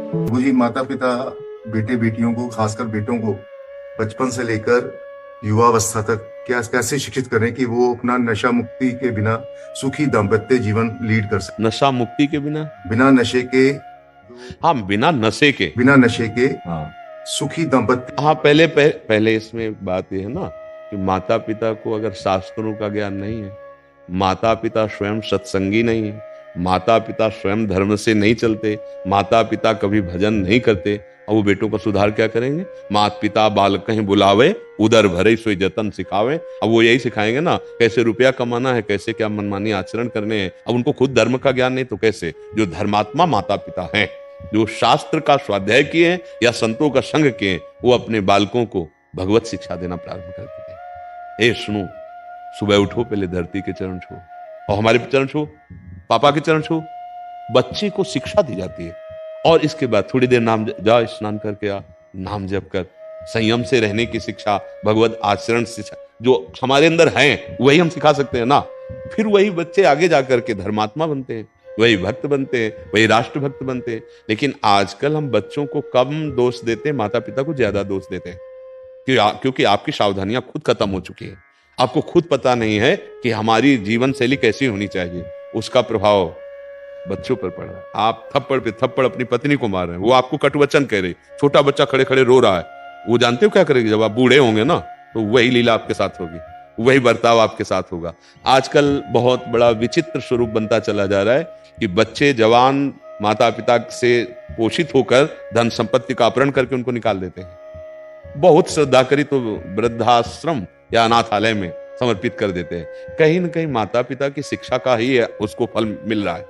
वही माता पिता बेटे बेटियों को, खासकर बेटों को बचपन से लेकर युवावस्था तक क्या कैसे शिक्षित करें कि वो अपना नशा मुक्ति के बिना सुखी दाम्पत्य जीवन लीड कर सके। नशा मुक्ति के बिना, बिना नशे के, हाँ बिना नशे के, बिना नशे के हाँ सुखी दाम्पत्य। हाँ पहले इसमें बात यह है ना कि माता पिता को अगर शास्त्रों का ज्ञान नहीं है, माता पिता स्वयं सत्संगी नहीं है, माता पिता स्वयं धर्म से नहीं चलते, माता पिता कभी भजन नहीं करते, और वो बेटों का सुधार क्या करेंगे? माता पिता बालक कहीं बुलावे, उधर भरे सोई जतन सिखावे। अब वो यही सिखाएंगे ना कैसे रुपया कमाना है, कैसे क्या मनमानी आचरण करने हैं। अब उनको खुद धर्म का ज्ञान नहीं तो कैसे? जो धर्मात्मा माता पिता हैं, जो शास्त्र का स्वाध्याय किए हैं या संतों का संग किए हैं, वो अपने बालकों को भगवत शिक्षा देना प्रारंभ कर देते हैं। सुनो, सुबह उठो, पहले धरती के चरण छो और हमारे चरण छो, पापा के चरण छो। बच्चे को शिक्षा दी जाती है और इसके बाद थोड़ी देर नाम जा, स्नान करके आ, नाम जप कर, संयम से रहने की शिक्षा, भगवत आचरण शिक्षा जो हमारे अंदर है वही हम सिखा सकते हैं ना। फिर वही बच्चे आगे जाकर के धर्मात्मा बनते हैं, वही भक्त बनते हैं, वही राष्ट्र भक्त बनते हैं। लेकिन आजकल हम बच्चों को कम दोष देते हैं, माता पिता को ज्यादा दोष देते हैं, क्योंकि आपकी सावधानियां खुद खत्म हो चुकी है। आपको खुद पता नहीं है कि हमारी जीवन शैली कैसी होनी चाहिए। उसका प्रभाव बच्चों पर पड़ रहा है। आप थप्पड़ पे थप्पड़ अपनी पत्नी को मार रहे हैं, वो आपको कटुवचन कह रही, छोटा बच्चा खड़े खड़े रो रहा है। वो जानते हो क्या करेगी? जब आप बूढ़े होंगे ना तो वही लीला आपके साथ होगी, वही बर्ताव आपके साथ होगा। आजकल बहुत बड़ा विचित्र स्वरूप बनता चला जा रहा है कि बच्चे जवान माता पिता से पोषित होकर धन संपत्ति का अपहरण करके उनको निकाल देते हैं। बहुत श्रद्धा करी तो वृद्धाश्रम या अनाथालय में समर्पित कर देते हैं। कहीं न कहीं माता पिता की शिक्षा का ही उसको फल मिल रहा है।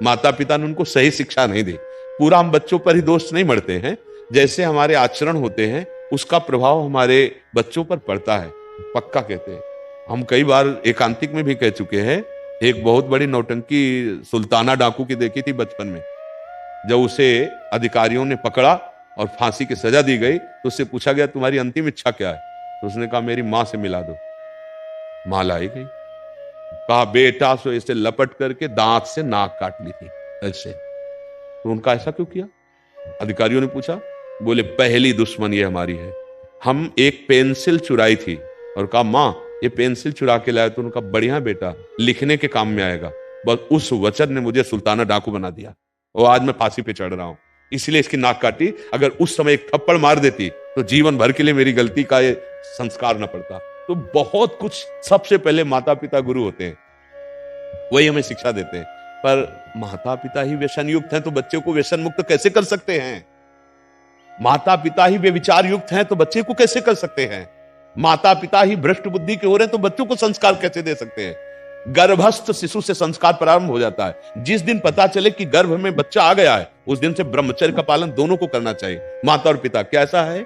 माता पिता ने उनको सही शिक्षा नहीं दी। पूरा हम बच्चों पर ही दोष नहीं मढ़ते हैं, जैसे हमारे आचरण होते हैं उसका प्रभाव हमारे बच्चों पर पड़ता है, पक्का कहते हैं। हम कई बार एकांतिक में भी कह चुके हैं। एक बहुत बड़ी नौटंकी सुल्ताना डाकू की देखी थी बचपन में। जब उसे अधिकारियों ने पकड़ा और फांसी की सजा दी गई तो उससे पूछा गया तुम्हारी अंतिम इच्छा क्या है? तो उसने कहा मेरी मां से मिला दो। मां लाई गई। कहा बेटा सो इसे लपट करके दांत से नाक काट ली थी ऐसे। तो उनका ऐसा क्यों किया? अधिकारियों ने पूछा। बोले पहली दुश्मन ये हमारी है। हम एक पेंसिल चुराई थी और कहा मां ये पेंसिल चुरा के लाया। तो उनका बढ़िया बेटा, लिखने के काम में आएगा। बस उस वचन ने मुझे सुल्ताना डाकू बना दिया और आज मैं फांसी पे चढ़ रहा हूं, इसलिए इसकी नाक काटी। अगर उस समय एक थप्पड़ मार देती तो जीवन भर के लिए मेरी गलती का ये संस्कार न पड़ता। तो बहुत कुछ, सबसे पहले माता पिता गुरु होते हैं, वही हमें शिक्षा देते हैं। पर माता पिता ही व्यसन युक्त हैं तो बच्चे को व्यसन मुक्त कैसे कर सकते हैं? माता पिता ही व्यभिचार युक्त हैं तो बच्चे को कैसे कर सकते हैं? माता पिता ही भ्रष्ट बुद्धि के हो रहे हैं तो बच्चों को संस्कार कैसे दे सकते हैं? गर्भस्थ शिशु से संस्कार प्रारंभ हो जाता है। जिस दिन पता चले कि गर्भ में बच्चा आ गया है उस दिन से ब्रह्मचर्य का पालन दोनों को करना चाहिए, माता और पिता। कैसा है?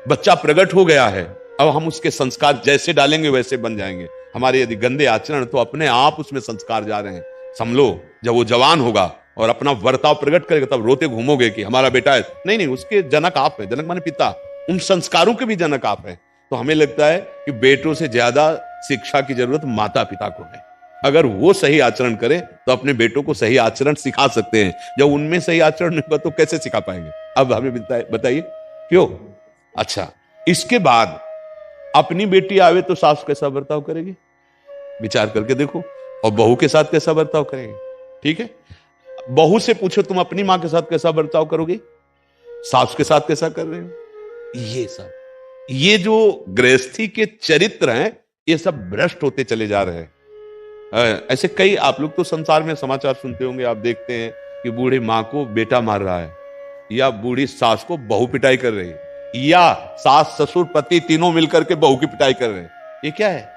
बच्चा प्रकट हो गया है, अब हम उसके संस्कार जैसे डालेंगे वैसे बन जाएंगे। हमारे यदि गंदे आचरण तो अपने आप उसमें संस्कार जा रहे हैं। समझ लो जब वो जवान होगा और अपना वर्ताव प्रकट करेगा तब रोते घूमोगे कि हमारा बेटा है। नहीं नहीं, उसके जनक आप है, जनक माने पिता, उन संस्कारों के भी जनक आप है। तो हमें लगता है कि बेटों से ज्यादा शिक्षा की जरूरत माता पिता को है। अगर वो सही आचरण करें तो अपने बेटों को सही आचरण सिखा सकते हैं। जब उनमें सही आचरण नहीं होगा तो कैसे सिखा पाएंगे? अब हमें बताइए क्यों? अच्छा, इसके बाद अपनी बेटी आवे तो सास कैसा बर्ताव करेगी, विचार करके देखो। और बहू के साथ कैसा बर्ताव करेंगे? ठीक है, बहू से पूछो तुम अपनी मां के साथ कैसा बर्ताव करोगे, सास के साथ कैसा कर रहे हो। ये सब, ये जो गृहस्थी के चरित्र हैं ये सब भ्रष्ट होते चले जा रहे हैं। ऐसे कई, आप लोग तो संसार में समाचार सुनते होंगे, आप देखते हैं कि बूढ़ी मां को बेटा मार रहा है, या बूढ़ी सास को बहू पिटाई कर रही है, या सास ससुर पति तीनों मिलकर के बहू की पिटाई कर रहे हैं। ये क्या है?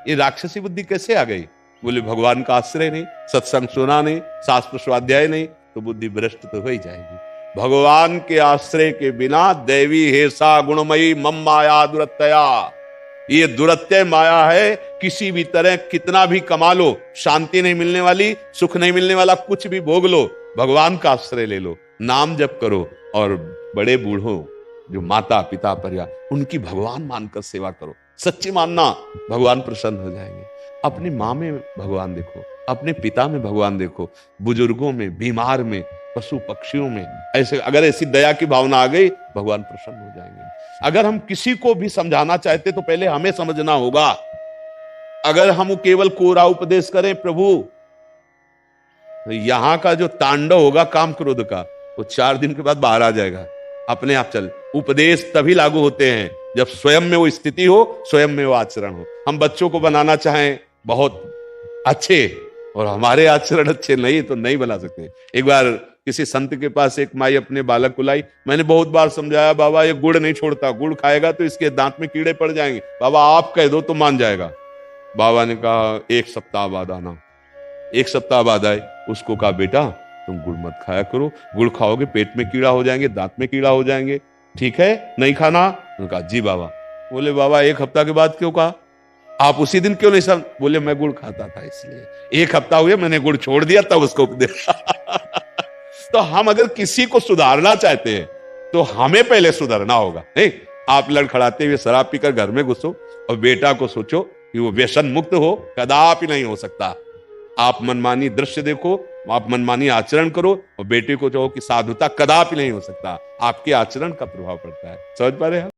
ये राक्षसी बुद्धि कैसे आ गई? बोले भगवान का आश्रय नहीं, सत्संग सुना नहीं, शास्त्र स्वाध्याय नहीं, तो बुद्धि भ्रष्ट तो हो ही जाएगी। भगवान के आश्रय के बिना दैवी हेसा गुणमयी मम माया दुरत्यया, ये दुरत्यय माया है। किसी भी तरह कितना भी कमा लो, शांति नहीं मिलने वाली, सुख नहीं मिलने वाला, कुछ भी भोग लो, भगवान का आश्रय ले लो, नाम जप करो। और बड़े बूढ़ों जो माता पिता परिवार, उनकी भगवान मानकर सेवा करो, सच्ची मानना, भगवान प्रसन्न हो जाएंगे। अपनी माँ में भगवान देखो, अपने पिता में भगवान देखो, बुजुर्गों में, बीमार में, पशु पक्षियों में। ऐसे अगर ऐसी दया की भावना आ गई, भगवान प्रसन्न हो जाएंगे। अगर हम किसी को भी समझाना चाहते तो पहले हमें समझना होगा। अगर हम केवल कोरा उपदेश करें प्रभु, तो यहां का जो तांडव होगा काम क्रोध का, वो 4 दिन के बाद बाहर आ जाएगा, अपने आप चल। उपदेश तभी लागू होते हैं जब स्वयं में वो स्थिति हो, स्वयं में वो आचरण हो। हम बच्चों को बनाना चाहें बहुत अच्छे और हमारे आचरण अच्छे नहीं तो नहीं बना सकते। एक बार किसी संत के पास एक माई अपने बालक को लाई। मैंने बहुत बार समझाया, बाबा ये गुड़ नहीं छोड़ता, गुड़ खाएगा तो इसके दांत में कीड़े पड़ जाएंगे, बाबा आप कह दो तो मान जाएगा। बाबा ने कहा 1 सप्ताह बाद आना। 1 सप्ताह बाद आए। उसको कहा बेटा तुम गुड़ मत खाया करो, गुड़ खाओगे पेट में कीड़ा हो जाएंगे, दांत में कीड़ा हो जाएंगे, ठीक है नहीं खाना। उन्होंने कहा जी बाबा। बोले बाबा 1 हफ्ता के बाद क्यों कहा, आप उसी दिन क्यों नहीं समझ? बोले मैं गुड़ खाता था इसलिए, 1 हफ्ता हुए मैंने गुड़ छोड़ दिया तब उसको उपदेश। तो हम अगर किसी को सुधारना चाहते हैं तो हमें पहले सुधरना होगा। नहीं आप लड़खड़ाते हुए शराब पीकर घर में घुसो और बेटा को सोचो कि वो व्यसन मुक्त हो, कदापि नहीं हो सकता। आप मनमानी दृश्य देखो, आप मनमानी आचरण करो और बेटे को चाहो कि साधुता, कदापि नहीं हो सकता। आपके आचरण का प्रभाव पड़ता है। समझ पा रहे हैं?